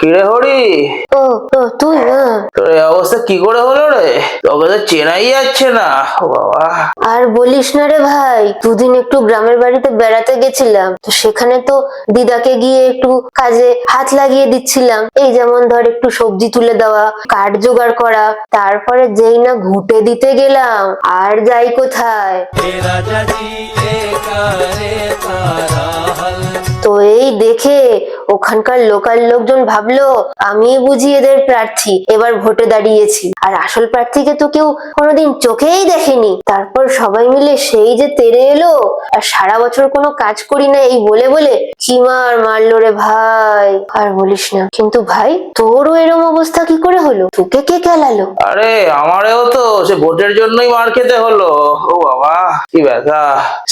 কিরে হরি, ও ও তুই না? তোর এই অবস্থা কি করে হলো রে? তোকে তো চেনাই যাচ্ছে না। ও বাবা, আর বলিস না রে ভাই, দুদিন একটু গ্রামের বাড়িতে বেড়াতে গেছিলাম, তো সেখানে তো দিদাকে গিয়ে একটু কাজে হাত লাগিয়ে দিচ্ছিলাম। এই যেমন ধর একটু সবজি তুলে দেওয়া, কাঠ জোগাড় করা, তারপরে যেই না ঘুঁটে দিতে গেলাম, আর যাই কোথায়। তো এই দেখে ওখানকার লোকাল লোকজন ভাবলো আমি বুঝি এদের প্রার্থী, এবার ভোটে দাঁড়িয়েছি। আর আসল প্রার্থীকে তো কেউ কোনোদিন চোখেই দেখেনি। তারপর সবাই মিলে সেই যে তেড়ে এলো, আর সারা বছর কোনো কাজ করি না এই বলে বলে কি মারলো রে ভাই, আর বলিস না। কিন্তু ভাই, তোরও এরম অবস্থা কি করে হলো? তোকে কে কেলালো? আরে আমারেও তো সে ভোটের জন্যই মার খেতে হলো। ও বাবা, কি ব্যথা!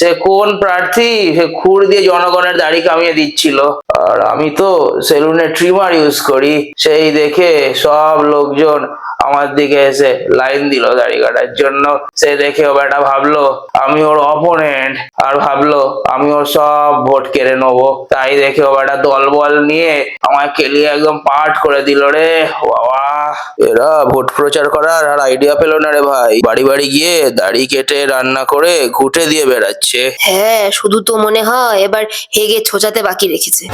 সে কোন প্রার্থী সে খুর দিয়ে জনগণের দাড়ি কামিয়ে দিচ্ছিল, আর আমি তো সেলুনে ট্রিমার ইউজ করি। সেই দেখে সব লোকজন আমার দিকে এসে লাইন দিল দাড়ি কাটার জন্য। সে দেখে ও বেটা ভাবলো আমি ওর অপোনেন্ট, আর ভাবলো আমি ওর সব ভোট কেড়ে নেবো। তাই দেখে ও বেটা দল বল নিয়ে আমায় কেলিয়ে একদম পাঠ করে দিল রে। ও বাবা, এরা ভোট প্রচার করার আর আইডিয়া পেল না রে ভাই। বাড়ি বাড়ি গিয়ে দাড়ি কেটে রান্না করে ঘুঁটে দিয়ে বেড়াচ্ছে। হ্যাঁ, শুধু তো মনে হয় এবার হেগে ছোচাতে বাকি রেখেছে।